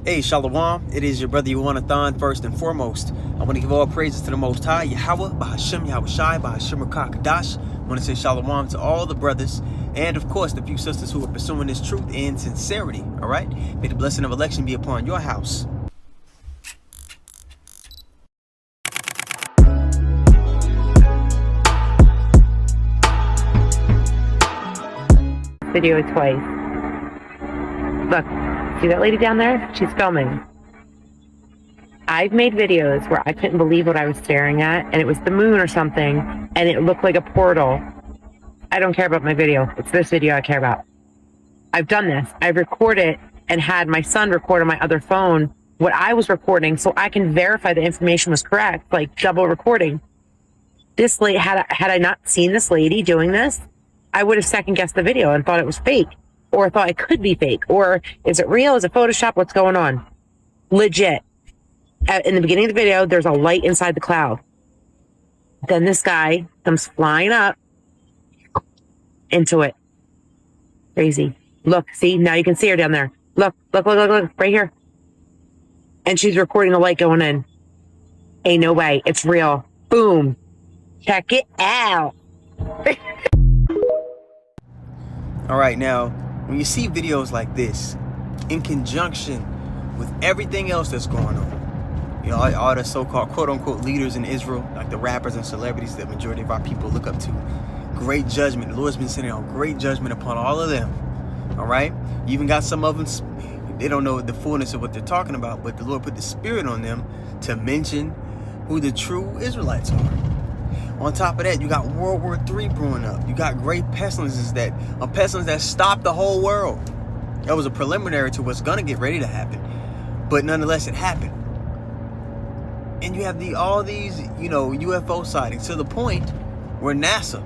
Hey, Shalom. It is your brother Yawanathan. First and foremost, I want to give all praises to the Most High, Yahweh, Bahashem, Yahweh Shai, Bahashem, Kadash. I want to say Shalom to all the brothers and, of course, the few sisters who are pursuing this truth in sincerity. All right? May the blessing of election be upon your house. Video twice. Look, see that lady down there? She's filming. I've made videos where I couldn't believe what I was staring at, and it was the moon or something, and it looked like a portal. I don't care about my video. It's this video I care about. I've done this. I've recorded and had my son record on my other phone what I was recording so I can verify the information was correct, like double recording. This lady, had I not seen this lady doing this, I would have second guessed the video and thought it was fake, or thought it could be fake, or is it real? Is it Photoshop? What's going on? Legit. In the beginning of the video, there's a light inside the cloud. Then this guy comes flying up into it. Crazy. Look, see, now you can see her down there. Look, right here. And she's recording the light going in. Ain't no way. It's real. Boom. Check it out. All right, now, when you see videos like this, in conjunction with everything else that's going on, you know, all the so-called quote-unquote leaders in Israel, like the rappers and celebrities that the majority of our people look up to, great judgment. The Lord's been sending out great judgment upon all of them, all right? You even got some of them, they don't know the fullness of what they're talking about, but the Lord put the Spirit on them to mention who the true Israelites are. On top of that, you got World War III brewing up. You got great pestilences that stopped the whole world. That was a preliminary to what's gonna get ready to happen, but nonetheless, it happened. And you have all these, you know, UFO sightings to the point where NASA,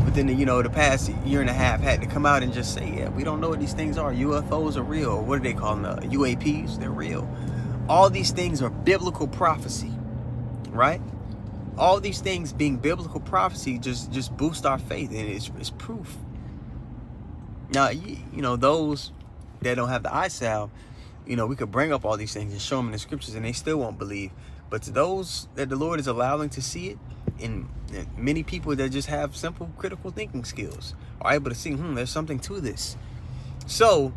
within the past year and a half, had to come out and just say, yeah, we don't know what these things are. UFOs are real. Or what do they call them? UAPs? They're real. All these things are biblical prophecy, right? All these things being biblical prophecy just boost our faith, and it's proof. Now, you know, those that don't have the eye salve, you know, we could bring up all these things and show them in the scriptures, and they still won't believe. But to those that the Lord is allowing to see it, and many people that just have simple critical thinking skills are able to see, there's something to this. So,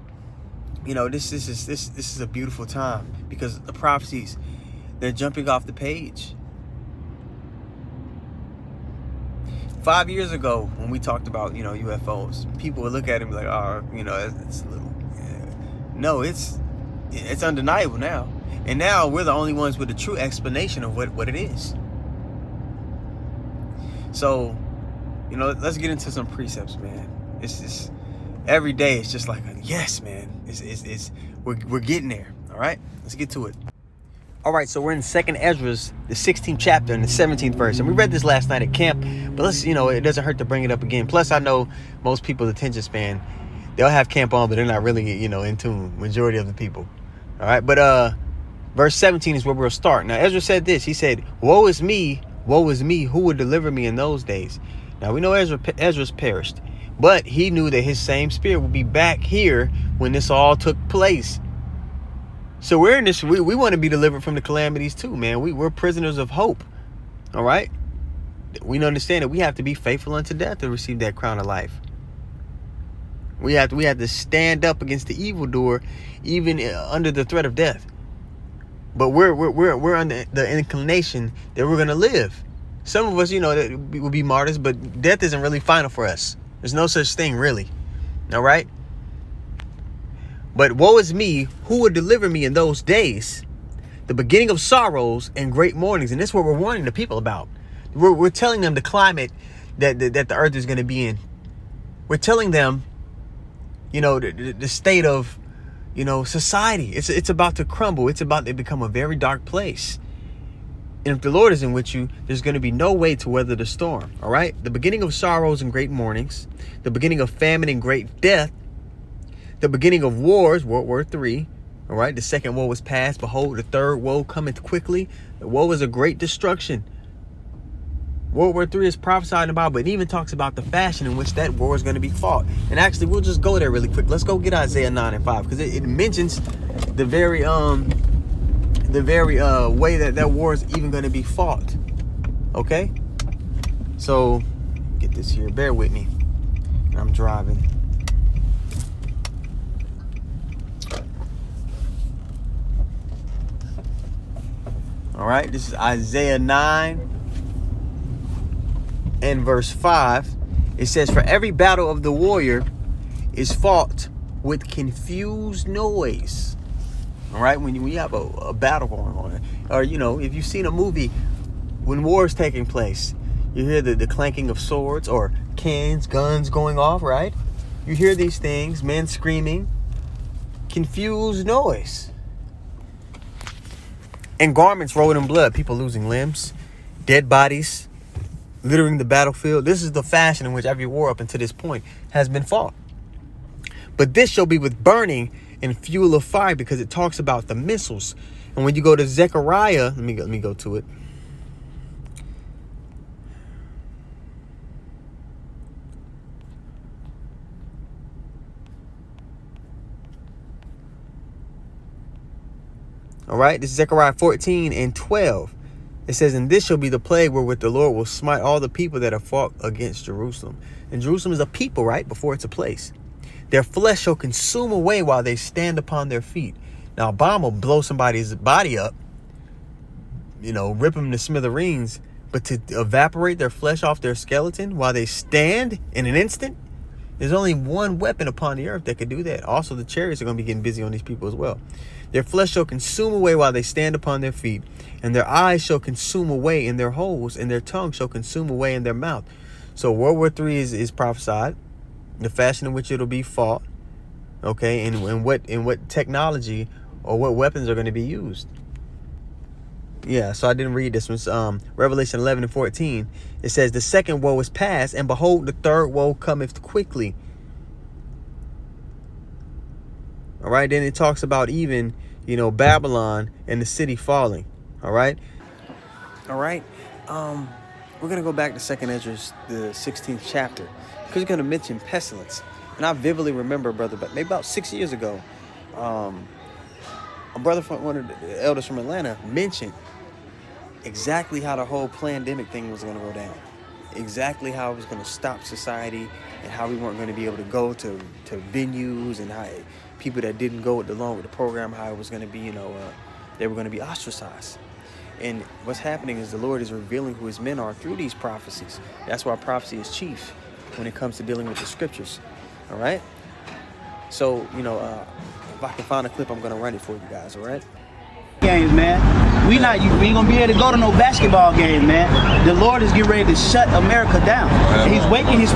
you know, this is a beautiful time, because the prophecies, they're jumping off the page. 5 years ago, when we talked about, you know, UFOs, people would look at it and be like, oh, you know, it's a little, no, it's undeniable now. And now we're the only ones with a true explanation of what it is. So, you know, let's get into some precepts, man. It's every day it's just like, yes, man, we're getting there. All right, let's get to it. All right, so we're in 2nd Ezra, the 16th chapter and the 17th verse. And we read this last night at camp, but let's, you know, it doesn't hurt to bring it up again. Plus, I know most people's attention span, they'll have camp on, but they're not really, you know, in tune, majority of the people. All right, but verse 17 is where we'll start. Now, Ezra said this. He said, woe is me, who would deliver me in those days? Now, we know Ezra's perished, but he knew that his same spirit would be back here when this all took place. So we're in this, we want to be delivered from the calamities too, man. We're prisoners of hope. All right. We understand that we have to be faithful unto death to receive that crown of life. We have to stand up against the evildoer, even under the threat of death. But we're under the inclination that we're going to live. Some of us, you know, that will be martyrs, but death isn't really final for us. There's no such thing, really. All right. But woe is me, who would deliver me in those days? The beginning of sorrows and great mournings. And this is what we're warning the people about. We're telling them the climate that the earth is going to be in. We're telling them, you know, the state of, you know, society. It's about to crumble. It's about to become a very dark place. And if the Lord isn't with you, there's going to be no way to weather the storm. All right. The beginning of sorrows and great mournings. The beginning of famine and great death. The beginning of wars, World War III, all right? The second woe was past. Behold, the third woe cometh quickly. The woe is a great destruction. World War III is prophesied about, but it even talks about the fashion in which that war is going to be fought. And actually, we'll just go there really quick. Let's go get Isaiah 9 and 5, because it mentions the very way that war is even going to be fought. Okay? So, get this here. Bear with me. I'm driving. All right, this is Isaiah 9 and verse 5. It says, for every battle of the warrior is fought with confused noise. All right, when you have a battle going on, or, you know, if you've seen a movie when war is taking place, you hear the clanking of swords or cannons, guns going off, right? You hear these things, men screaming, confused noise. And garments rolled in blood, people losing limbs, dead bodies littering the battlefield. This is the fashion in which every war up until this point has been fought. But this shall be with burning and fuel of fire, because it talks about the missiles. And when you go to Zechariah, let me go to it. All right, this is Zechariah 14 and 12. It says, and this shall be the plague wherewith the Lord will smite all the people that have fought against Jerusalem. And Jerusalem is a people, right? Before it's a place. Their flesh shall consume away while they stand upon their feet. Now, a bomb will blow somebody's body up, you know, rip them to smithereens. But to evaporate their flesh off their skeleton while they stand in an instant, there's only one weapon upon the earth that could do that. Also, the chariots are going to be getting busy on these people as well. Their flesh shall consume away while they stand upon their feet, and their eyes shall consume away in their holes, and their tongue shall consume away in their mouth. So World War III is prophesied, the fashion in which it'll be fought, okay, and what technology or what weapons are going to be used. Yeah, so I didn't read this one. Revelation 11 and 14. It says, the second woe is past, and behold, the third woe cometh quickly. All right, then it talks about even, you know, Babylon and the city falling. All right. All right. We're going to go back to 2nd Ezra, the 16th chapter, because we're going to mention pestilence. And I vividly remember, brother, but maybe about 6 years ago, a brother from one of the elders from Atlanta mentioned exactly how the whole pandemic thing was going to go down. Exactly how it was going to stop society, and how we weren't going to be able to go to venues, and how people that didn't go along with the program, how it was going to be, you know, they were going to be ostracized. And what's happening is the Lord is revealing who his men are through these prophecies. That's why prophecy is chief when it comes to dealing with the scriptures. All right. So, you know, if I can find a clip, I'm going to run it for you guys. All right. Games, man. We ain't gonna be able to go to no basketball game, man. The Lord is getting ready to shut America down. He's waking his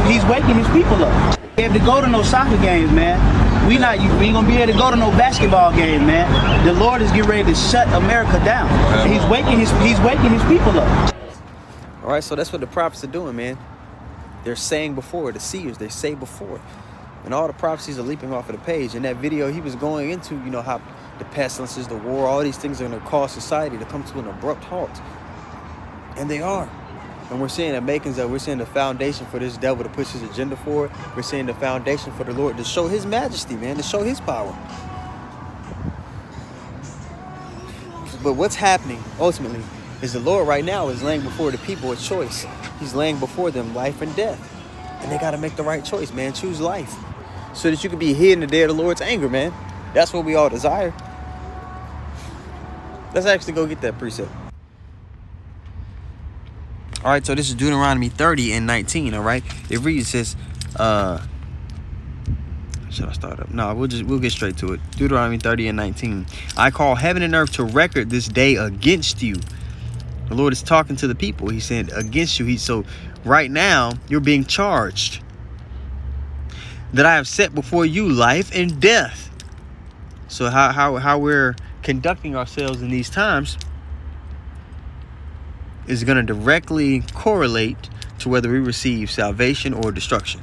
people up. We have to go to no soccer games, man. We ain't gonna be able to go to no basketball game, man. The Lord is getting ready to shut America down. He's waking his people up. All right, so that's what the prophets are doing, man. They're saying before, the seers, they say before. And all the prophecies are leaping off of the page. In that video, he was going into, you know, how the pestilences, the war, all these things are going to cause society to come to an abrupt halt. And they are. And we're seeing the makings of, we're seeing the foundation for this devil to push his agenda forward. We're seeing the foundation for the Lord to show his majesty, man, to show his power. But what's happening, ultimately, is the Lord right now is laying before the people a choice. He's laying before them life and death. And they got to make the right choice, man. Choose life. So that you can be hid in the day of the Lord's anger, man. That's what we all desire. Let's actually go get that precept. All right, so this is Deuteronomy 30 and 19, all right? It reads, it says, should I start up? No, we'll get straight to it. Deuteronomy 30 and 19. I call heaven and earth to record this day against you. The Lord is talking to the people. He said against you. So right now, you're being charged. That I have set before you life and death. So how we're conducting ourselves in these times is going to directly correlate to whether we receive salvation or destruction.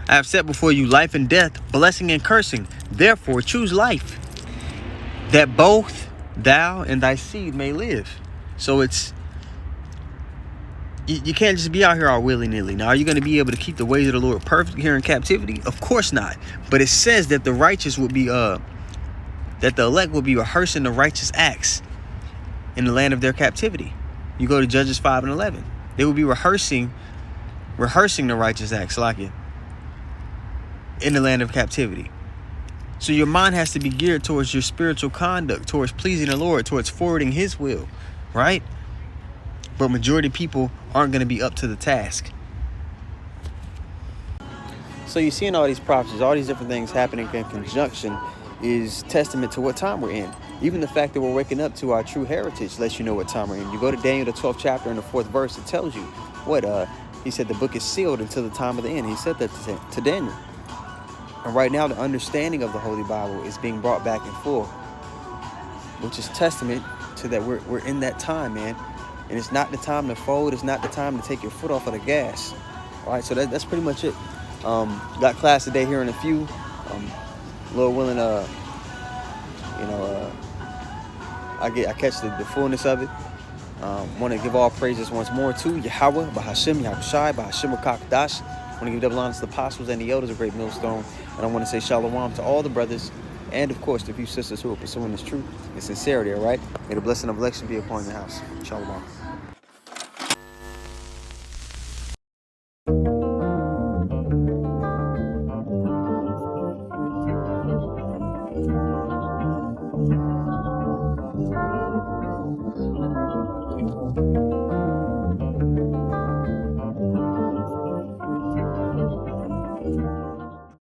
I have set before you life and death, blessing and cursing. Therefore, choose life, that both thou and thy seed may live. So it's you can't just be out here all willy-nilly. Now, are you going to be able to keep the ways of the Lord perfect here in captivity? Of course not. But it says that the righteous will be, that the elect will be rehearsing the righteous acts in the land of their captivity. You go to Judges 5 and 11. They will be rehearsing the righteous acts, like it, in the land of captivity. So your mind has to be geared towards your spiritual conduct, towards pleasing the Lord, towards forwarding his will, right? But majority of people aren't going to be up to the task. So you're seeing all these prophecies, all these different things happening in conjunction is testament to what time we're in. Even the fact that we're waking up to our true heritage lets you know what time we're in. You go to Daniel, the 12th chapter and the 4th verse, it tells you what, he said the book is sealed until the time of the end. He said that to Daniel. And right now, the understanding of the Holy Bible is being brought back and forth, which is testament to that we're in that time, man. And it's not the time to fold. It's not the time to take your foot off of the gas. All right, so that's pretty much it. Got class today here in a few. Lord willing, I catch the fullness of it. Want to give all praises once more to Yahweh, Bahashim, Yahushai, Bahashim Kakadash. I want to give double honors to the apostles and the elders of Great Millstone. And I want to say shalom to all the brothers and, of course, the few sisters who are pursuing this truth in sincerity, all right? May the blessing of election be upon your house. Shalom.